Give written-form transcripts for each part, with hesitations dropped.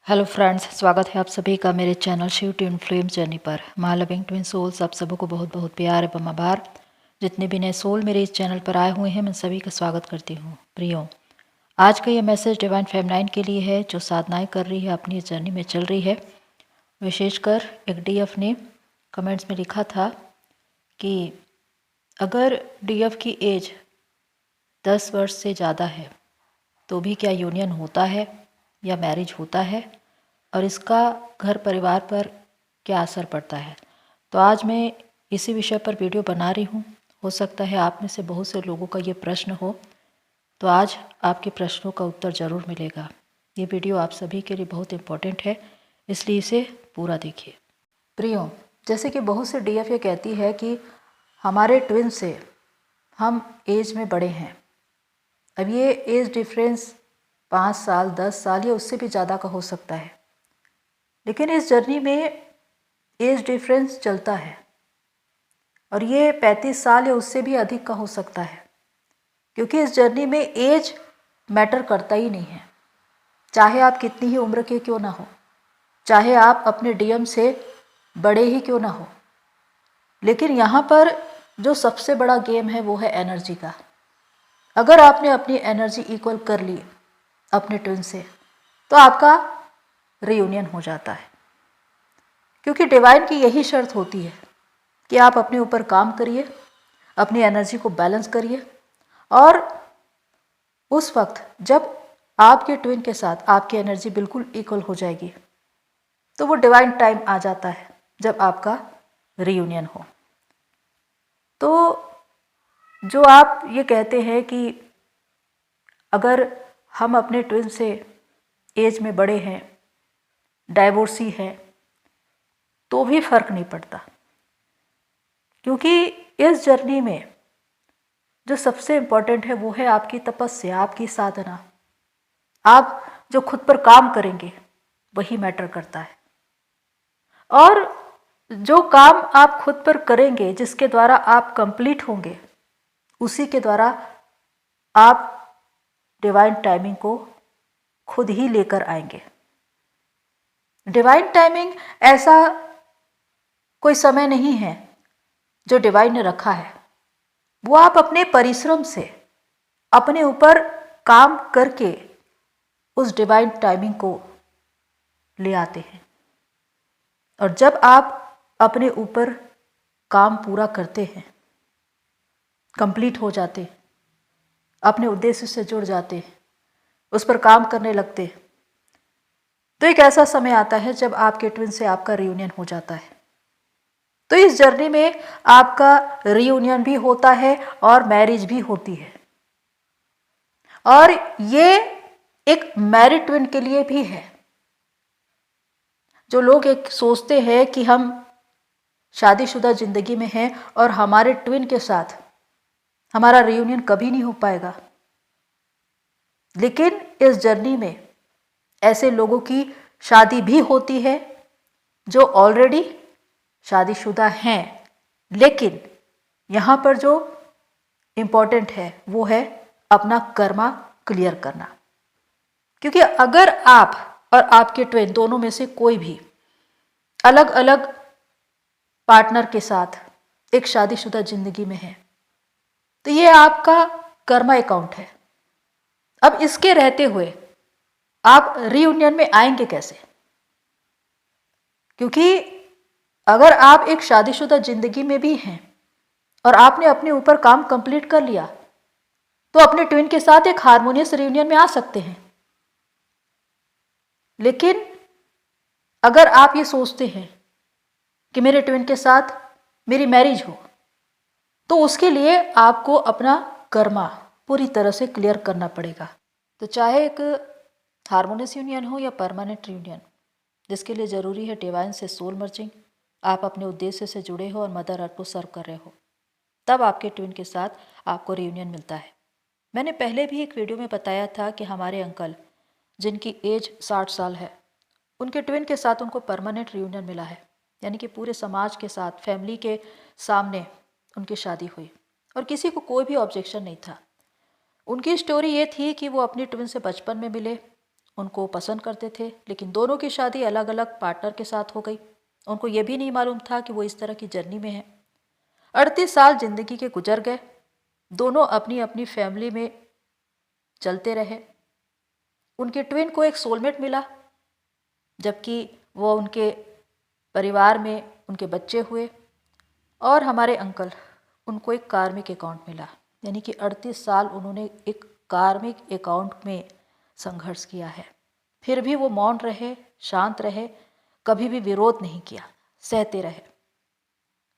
Hello friends, स्वागत है आप सभी का मेरे channel Shiv twin flame journey पर। माय लविंग ट्विन सोल्स, आप सबों को बहुत बहुत प्यार एवं आभार। जितने भी नए सोल मेरे इस चैनल पर आए हुए हैं, मैं सभी का स्वागत करती हूँ। प्रियो, आज का ये मैसेज डिवाइन फेमिनाइन के लिए है, जो साधनाएं कर रही है, अपनी जर्नी में चल रही है। विशेषकर एक डीएफ ने कमेंट्स में लिखा था कि अगर डीएफ की एज 10 वर्ष से ज़्यादा है तो भी क्या यूनियन होता है या मैरिज होता है, और इसका घर परिवार पर क्या असर पड़ता है। तो आज मैं इसी विषय पर वीडियो बना रही हूँ। हो सकता है आप में से बहुत से लोगों का ये प्रश्न हो, तो आज आपके प्रश्नों का उत्तर ज़रूर मिलेगा। ये वीडियो आप सभी के लिए बहुत इम्पोर्टेंट है, इसलिए इसे पूरा देखिए। प्रियो, जैसे कि बहुत से डीएफ ये कहती है कि हमारे ट्विन से हम एज में बड़े हैं। अब ये एज डिफरेंस 5 साल, 10 साल या उससे भी ज़्यादा का हो सकता है, लेकिन इस जर्नी में एज डिफरेंस चलता है और ये 35 साल या उससे भी अधिक का हो सकता है, क्योंकि इस जर्नी में एज मैटर करता ही नहीं है। चाहे आप कितनी ही उम्र के क्यों ना हो, चाहे आप अपने डीएम से बड़े ही क्यों ना हो, लेकिन यहाँ पर जो सबसे बड़ा गेम है वो है एनर्जी का। अगर आपने अपनी एनर्जी इक्वल कर ली अपने ट्विन से, तो आपका रीयूनियन हो जाता है। क्योंकि डिवाइन की यही शर्त होती है कि आप अपने ऊपर काम करिए, अपनी एनर्जी को बैलेंस करिए, और उस वक्त जब आपके ट्विन के साथ आपकी एनर्जी बिल्कुल इक्वल हो जाएगी, तो वो डिवाइन टाइम आ जाता है जब आपका रीयूनियन हो। तो जो आप ये कहते हैं कि अगर हम अपने ट्विन से एज में बड़े हैं, डाइवोर्सी है, तो भी फर्क नहीं पड़ता, क्योंकि इस जर्नी में जो सबसे इम्पोर्टेंट है वो है आपकी तपस्या, आपकी साधना। आप जो खुद पर काम करेंगे वही मैटर करता है, और जो काम आप खुद पर करेंगे, जिसके द्वारा आप कंप्लीट होंगे, उसी के द्वारा आप डिवाइन टाइमिंग को खुद ही लेकर आएंगे। डिवाइन टाइमिंग ऐसा कोई समय नहीं है जो डिवाइन ने रखा है, वो आप अपने परिश्रम से अपने ऊपर काम करके उस डिवाइन टाइमिंग को ले आते हैं। और जब आप अपने ऊपर काम पूरा करते हैं, कंप्लीट हो जाते, अपने उद्देश्य से जुड़ जाते, उस पर काम करने लगते, तो एक ऐसा समय आता है जब आपके ट्विन से आपका रियूनियन हो जाता है। तो इस जर्नी में आपका रियूनियन भी होता है और मैरिज भी होती है, और ये एक मैरिड ट्विन के लिए भी है। जो लोग एक सोचते हैं कि हम शादीशुदा जिंदगी में हैं और हमारे ट्विन के साथ हमारा रियूनियन कभी नहीं हो पाएगा, लेकिन इस जर्नी में ऐसे लोगों की शादी भी होती है जो ऑलरेडी शादीशुदा हैं। लेकिन यहाँ पर जो इम्पोर्टेंट है वो है अपना कर्मा क्लियर करना। क्योंकि अगर आप और आपके ट्विन दोनों में से कोई भी अलग अलग पार्टनर के साथ एक शादीशुदा जिंदगी में है, तो ये आपका कर्मा अकाउंट है। अब इसके रहते हुए आप रीयूनियन में आएंगे कैसे? क्योंकि अगर आप एक शादीशुदा जिंदगी में भी हैं और आपने अपने ऊपर काम कंप्लीट कर लिया, तो अपने ट्विन के साथ एक हार्मोनियस रियूनियन में आ सकते हैं। लेकिन अगर आप ये सोचते हैं कि मेरे ट्विन के साथ मेरी मैरिज हो, तो उसके लिए आपको अपना कर्मा पूरी तरह से क्लियर करना पड़ेगा। तो चाहे एक हार्मोनियस यूनियन हो या परमानेंट यूनियन, जिसके लिए ज़रूरी है डिवाइन से सोल मर्जिंग, आप अपने उद्देश्य से जुड़े हो और मदर अर्थ को सर्व कर रहे हो, तब आपके ट्विन के साथ आपको रियूनियन मिलता है। मैंने पहले भी एक वीडियो में बताया था कि हमारे अंकल, जिनकी एज 60 साल है, उनके ट्विन के साथ उनको परमानेंट रियूनियन मिला है। यानी कि पूरे समाज के साथ, फैमिली के सामने उनकी शादी हुई और किसी को कोई भी ऑब्जेक्शन नहीं था। उनकी स्टोरी ये थी कि वो अपनी ट्विन से बचपन में मिले, उनको पसंद करते थे, लेकिन दोनों की शादी अलग अलग पार्टनर के साथ हो गई। उनको ये भी नहीं मालूम था कि वो इस तरह की जर्नी में है। 38 साल जिंदगी के गुजर गए। दोनों अपनी अपनी फैमिली में चलते रहे। उनके ट्विन को एक सोलमेट मिला, जबकि वो उनके परिवार में उनके बच्चे हुए। और हमारे अंकल, उनको एक कार्मिक अकाउंट मिला, यानी कि 38 साल उन्होंने एक कार्मिक अकाउंट में संघर्ष किया है। फिर भी वो मौन रहे, शांत रहे, कभी भी विरोध नहीं किया, सहते रहे।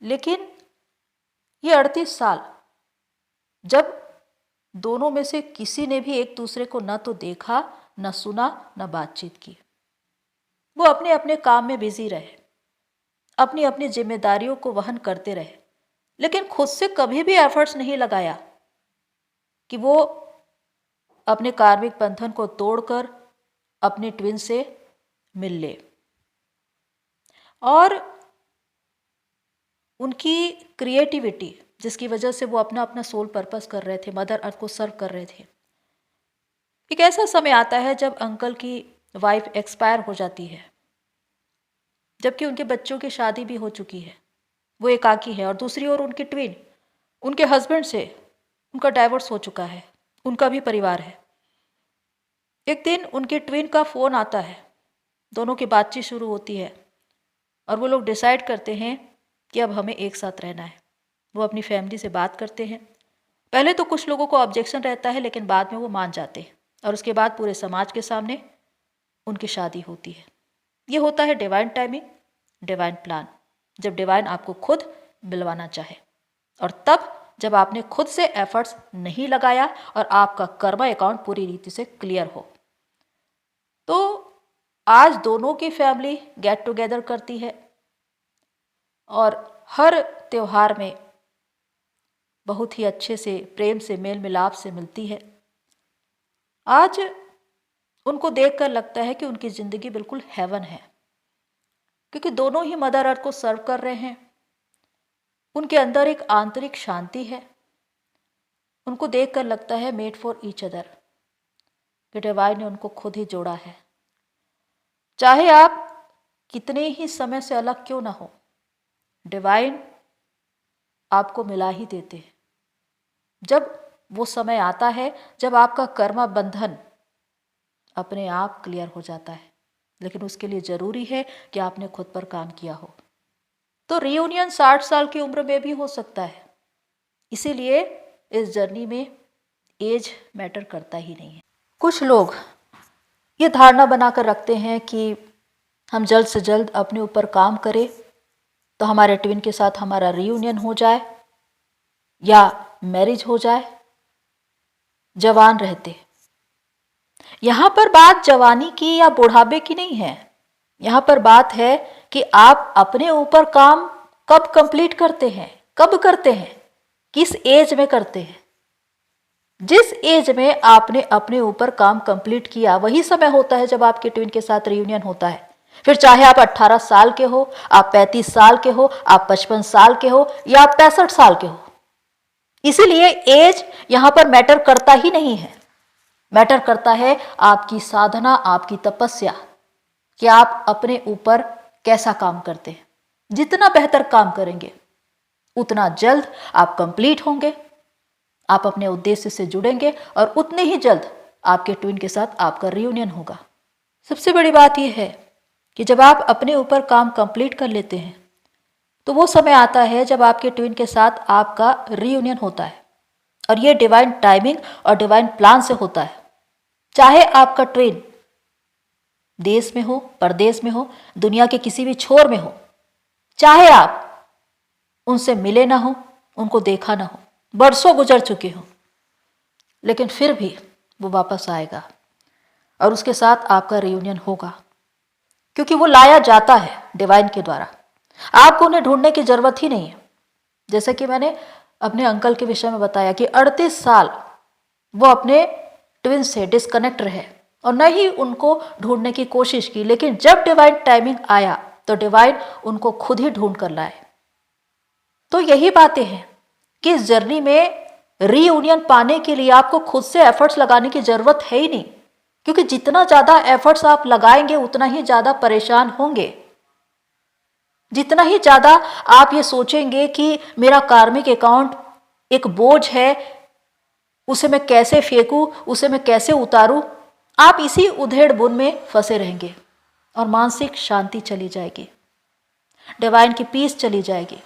लेकिन ये 38 साल जब दोनों में से किसी ने भी एक दूसरे को न तो देखा, न सुना, न बातचीत की, वो अपने अपने काम में बिजी रहे, अपनी अपनी जिम्मेदारियों को वहन करते रहे, लेकिन खुद से कभी भी एफर्ट्स नहीं लगाया कि वो अपने कार्मिक बंधन को तोड़कर अपने ट्विन से मिल ले। और उनकी क्रिएटिविटी, जिसकी वजह से वो अपना अपना सोल पर्पस कर रहे थे, मदर अर्थ को सर्व कर रहे थे। एक ऐसा समय आता है जब अंकल की वाइफ एक्सपायर हो जाती है, जबकि उनके बच्चों की शादी भी हो चुकी है, वो एकाकी है। और दूसरी ओर उनकी ट्विन, उनके हस्बैंड से उनका डाइवोर्स हो चुका है, उनका भी परिवार है। एक दिन उनके ट्विन का फ़ोन आता है, दोनों की बातचीत शुरू होती है और वो लोग डिसाइड करते हैं कि अब हमें एक साथ रहना है। वो अपनी फैमिली से बात करते हैं। पहले तो कुछ लोगों को ऑब्जेक्शन रहता है, लेकिन बाद में वो मान जाते हैं और उसके बाद पूरे समाज के सामने उनकी शादी होती है। ये होता है डिवाइन टाइमिंग, डिवाइन प्लान, जब डिवाइन आपको खुद मिलवाना चाहे, और तब जब आपने खुद से एफर्ट्स नहीं लगाया और आपका कर्मा अकाउंट पूरी रीति से क्लियर हो। तो आज दोनों की फैमिली गेट टुगेदर करती है और हर त्योहार में बहुत ही अच्छे से, प्रेम से, मेल मिलाप से मिलती है। आज उनको देखकर लगता है कि उनकी ज़िंदगी बिल्कुल हेवन है, क्योंकि दोनों ही मदर अर्थ को सर्व कर रहे हैं। उनके अंदर एक आंतरिक शांति है। उनको देखकर लगता है मेड फॉर ईच अदर, कि डिवाइन ने उनको खुद ही जोड़ा है। चाहे आप कितने ही समय से अलग क्यों ना हो, डिवाइन आपको मिला ही देते हैं। जब वो समय आता है जब आपका कर्मा बंधन अपने आप क्लियर हो जाता है, लेकिन उसके लिए ज़रूरी है कि आपने खुद पर काम किया हो। तो रियूनियन 60 साल की उम्र में भी हो सकता है। इसीलिए इस जर्नी में एज मैटर करता ही नहीं है। कुछ लोग ये धारणा बनाकर रखते हैं कि हम जल्द से जल्द अपने ऊपर काम करें तो हमारे ट्विन के साथ हमारा रियूनियन हो जाए या मैरिज हो जाए जवान रहते। यहाँ पर बात जवानी की या बुढ़ापे की नहीं है। यहाँ पर बात है कि आप अपने ऊपर काम कब कंप्लीट करते हैं, कब करते हैं, किस एज में करते हैं। जिस एज में आपने अपने ऊपर काम कंप्लीट किया, वही समय होता है जब आपके ट्विन के साथ रियूनियन होता है। फिर चाहे आप 18 साल के हो, आप 35 साल के हो, आप 55 साल के हो या आप 65 साल के हो। इसीलिए एज यहाँ पर मैटर करता ही नहीं है। मैटर करता है आपकी साधना, आपकी तपस्या, कि आप अपने ऊपर कैसा काम करते हैं। जितना बेहतर काम करेंगे उतना जल्द आप कंप्लीट होंगे, आप अपने उद्देश्य से जुड़ेंगे और उतने ही जल्द आपके ट्विन के साथ आपका रियूनियन होगा। सबसे बड़ी बात यह है कि जब आप अपने ऊपर काम कंप्लीट कर लेते हैं तो वो समय आता है जब आपके ट्विन के साथ आपका रियूनियन होता है, और ये डिवाइन टाइमिंग और डिवाइन प्लान से होता है। चाहे आपका ट्विन देश में हो, परदेश में हो, दुनिया के किसी भी छोर में हो, चाहे आप उनसे मिले ना हो, उनको देखा ना हो, बरसों गुजर चुके हो, लेकिन फिर भी वो वापस आएगा और उसके साथ आपका रियूनियन होगा, क्योंकि वो लाया जाता है डिवाइन के द्वारा। आपको उन्हें ढूंढने की जरूरत ही नहीं है। जैसे कि मैंने अपने अंकल के विषय में बताया कि 38 साल वो अपने ट्विन से डिस्कनेक्ट रहे और न ही उनको ढूंढने की कोशिश की, लेकिन जब डिवाइन टाइमिंग आया तो डिवाइन उनको खुद ही ढूंढ कर लाए। तो यही बातें हैं कि इस जर्नी में रीयूनियन पाने के लिए आपको खुद से एफर्ट्स लगाने की जरूरत है ही नहीं। क्योंकि जितना ज़्यादा एफर्ट्स आप लगाएंगे उतना ही ज़्यादा परेशान होंगे। जितना ही ज़्यादा आप ये सोचेंगे कि मेरा कार्मिक अकाउंट एक बोझ है, उसे मैं कैसे फेंकूं, उसे मैं कैसे उतारूं, आप इसी उधेड़ बुन में फंसे रहेंगे और मानसिक शांति चली जाएगी, डिवाइन की पीस चली जाएगी।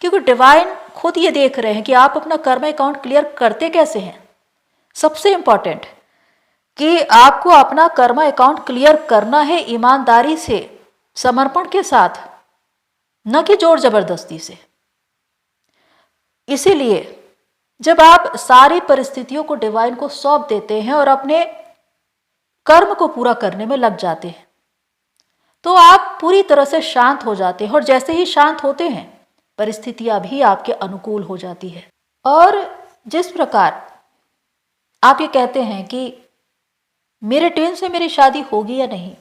क्योंकि डिवाइन खुद ये देख रहे हैं कि आप अपना कर्म अकाउंट क्लियर करते कैसे हैं। सबसे इंपॉर्टेंट कि आपको अपना कर्म अकाउंट क्लियर करना है ईमानदारी से, समर्पण के साथ, न कि जोर जबरदस्ती से। इसीलिए जब आप सारी परिस्थितियों को डिवाइन को सौंप देते हैं और अपने कर्म को पूरा करने में लग जाते हैं, तो आप पूरी तरह से शांत हो जाते हैं। और जैसे ही शांत होते हैं, परिस्थितियां भी आपके अनुकूल हो जाती है। और जिस प्रकार आप ये कहते हैं कि मेरे ट्विन से मेरी शादी होगी या नहीं,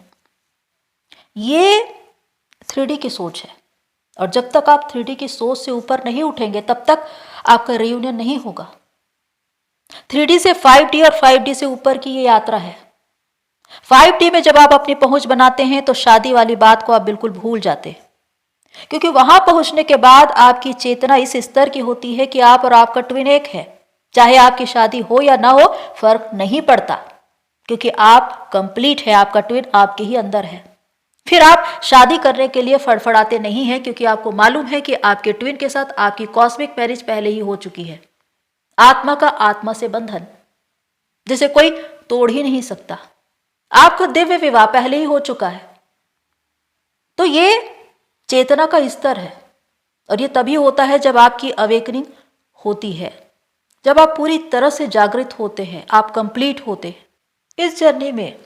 ये 3D की सोच है। और जब तक आप 3D की सोच से ऊपर नहीं उठेंगे, तब तक आपका रियूनियन नहीं होगा। 3D से 5D और 5D से ऊपर की ये यात्रा है। 5D में जब आप अपनी पहुंच बनाते हैं तो शादी वाली बात को आप बिल्कुल भूल जाते हैं, क्योंकि वहां पहुंचने के बाद आपकी चेतना इस स्तर की होती है कि आप और आपका ट्विन एक है। चाहे आपकी शादी हो या ना हो, फर्क नहीं पड़ता, क्योंकि आप कंप्लीट है, आपका ट्विन आपके ही अंदर है। फिर आप शादी करने के लिए फड़फड़ाते नहीं हैं, क्योंकि आपको मालूम है कि आपके ट्विन के साथ आपकी कॉस्मिक मैरिज पहले ही हो चुकी है। आत्मा का आत्मा से बंधन जिसे कोई तोड़ ही नहीं सकता। आपका दिव्य विवाह पहले ही हो चुका है। तो ये चेतना का स्तर है, और ये तभी होता है जब आपकी अवेकनिंग होती है, जब आप पूरी तरह से जागृत होते हैं, आप कंप्लीट होते हैं। इस जर्नी में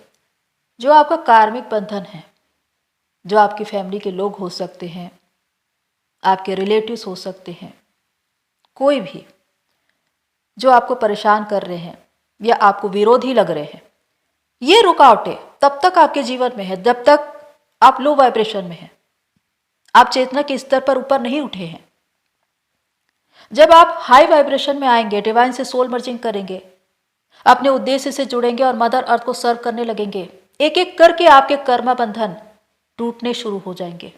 जो आपका कार्मिक बंधन है, जो आपकी फैमिली के लोग हो सकते हैं, आपके रिलेटिव्स हो सकते हैं, कोई भी जो आपको परेशान कर रहे हैं या आपको विरोधी लग रहे हैं, ये रुकावटें तब तक आपके जीवन में है जब तक आप लो वाइब्रेशन में हैं, आप चेतना के स्तर पर ऊपर नहीं उठे हैं। जब आप हाई वाइब्रेशन में आएंगे, डिवाइन से सोल मर्जिंग करेंगे, अपने उद्देश्य से जुड़ेंगे और मदर अर्थ को सर्व करने लगेंगे, एक एक करके आपके कर्म बंधन टूटने शुरू हो जाएंगे।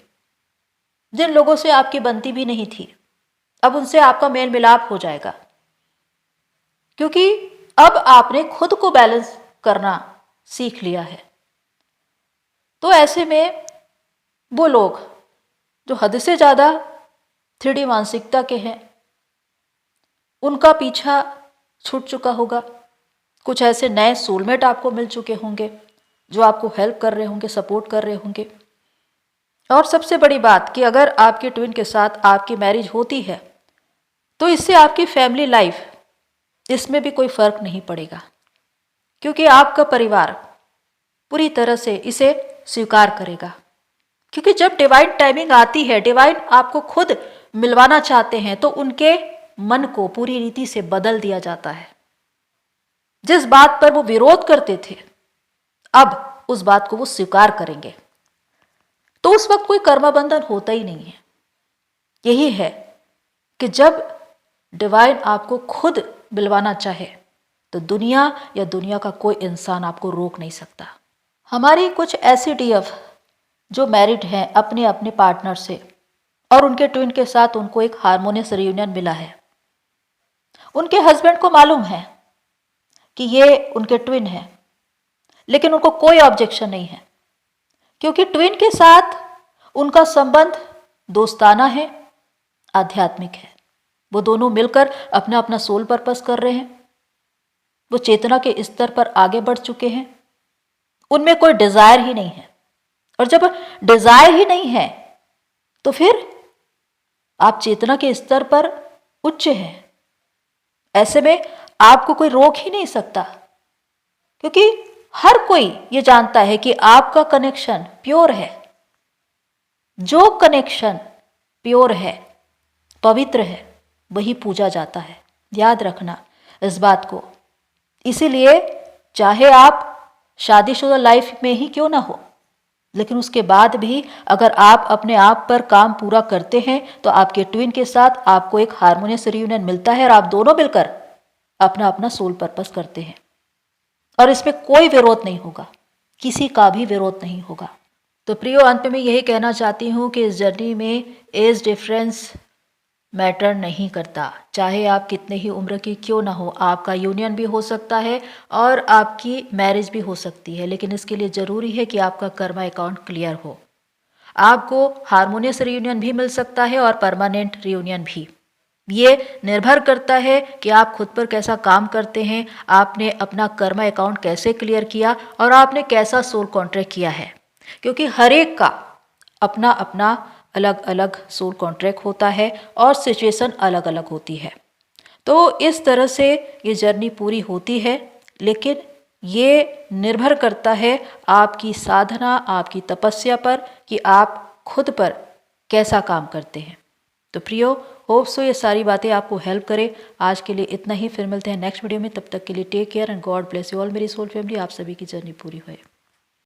जिन लोगों से आपकी बनती भी नहीं थी, अब उनसे आपका मेल मिलाप हो जाएगा, क्योंकि अब आपने खुद को बैलेंस करना सीख लिया है। तो ऐसे में वो लोग जो हद से ज्यादा 3D मानसिकता के हैं, उनका पीछा छूट चुका होगा। कुछ ऐसे नए सोलमेट आपको मिल चुके होंगे जो आपको हेल्प कर रहे होंगे, सपोर्ट कर रहे होंगे। और सबसे बड़ी बात कि अगर आपके ट्विन के साथ आपकी मैरिज होती है, तो इससे आपकी फैमिली लाइफ, इसमें भी कोई फर्क नहीं पड़ेगा, क्योंकि आपका परिवार पूरी तरह से इसे स्वीकार करेगा। क्योंकि जब डिवाइन टाइमिंग आती है, डिवाइन आपको खुद मिलवाना चाहते हैं, तो उनके मन को पूरी रीति से बदल दिया जाता है। जिस बात पर वो विरोध करते थे, अब उस बात को वो स्वीकार करेंगे। तो उस वक्त कोई कर्म बंधन होता ही नहीं है। यही है कि जब डिवाइन आपको खुद मिलवाना चाहे, तो दुनिया या दुनिया का कोई इंसान आपको रोक नहीं सकता। हमारी कुछ ऐसी डीएफ जो मैरिड हैं अपने अपने पार्टनर से, और उनके ट्विन के साथ उनको एक हार्मोनियस रियूनियन मिला है। उनके हस्बैंड को मालूम है कि ये उनके ट्विन है, लेकिन उनको कोई ऑब्जेक्शन नहीं है, क्योंकि ट्विन के साथ उनका संबंध दोस्ताना है, आध्यात्मिक है। वो दोनों मिलकर अपना अपना सोल पर्पस कर रहे हैं। वो चेतना के स्तर पर आगे बढ़ चुके हैं, उनमें कोई डिजायर ही नहीं है। और जब डिजायर ही नहीं है, तो फिर आप चेतना के स्तर पर उच्च हैं। ऐसे में आपको कोई रोक ही नहीं सकता, क्योंकि हर कोई ये जानता है कि आपका कनेक्शन प्योर है। जो कनेक्शन प्योर है, पवित्र है, वही पूजा जाता है। याद रखना इस बात को। इसीलिए चाहे आप शादीशुदा लाइफ में ही क्यों ना हो, लेकिन उसके बाद भी अगर आप अपने आप पर काम पूरा करते हैं, तो आपके ट्विन के साथ आपको एक हार्मोनियस रियूनियन मिलता है और आप दोनों मिलकर अपना अपना सोल पर्पस करते हैं। और इसमें कोई विरोध नहीं होगा, किसी का भी विरोध नहीं होगा। तो प्रियो, अंत में यही कहना चाहती हूँ कि इस जर्नी में एज डिफरेंस मैटर नहीं करता। चाहे आप कितने ही उम्र की क्यों ना हो, आपका यूनियन भी हो सकता है और आपकी मैरिज भी हो सकती है, लेकिन इसके लिए ज़रूरी है कि आपका कर्मा अकाउंट क्लियर हो। आपको हारमोनियस रियूनियन भी मिल सकता है और परमानेंट रियूनियन भी। ये निर्भर करता है कि आप खुद पर कैसा काम करते हैं, आपने अपना कर्मा अकाउंट कैसे क्लियर किया और आपने कैसा सोल कॉन्ट्रैक्ट किया है, क्योंकि हर एक का अपना अपना अलग अलग सोल कॉन्ट्रैक्ट होता है और सिचुएशन अलग अलग होती है। तो इस तरह से ये जर्नी पूरी होती है, लेकिन ये निर्भर करता है आपकी साधना, आपकी तपस्या पर कि आप खुद पर कैसा काम करते हैं। तो प्रियो, होप सो ये सारी बातें आपको हेल्प करें। आज के लिए इतना ही, फिर मिलते हैं नेक्स्ट वीडियो में। तब तक के लिए take care and God bless you all मेरी सोल फैमिली। आप सभी की जर्नी पूरी हुए।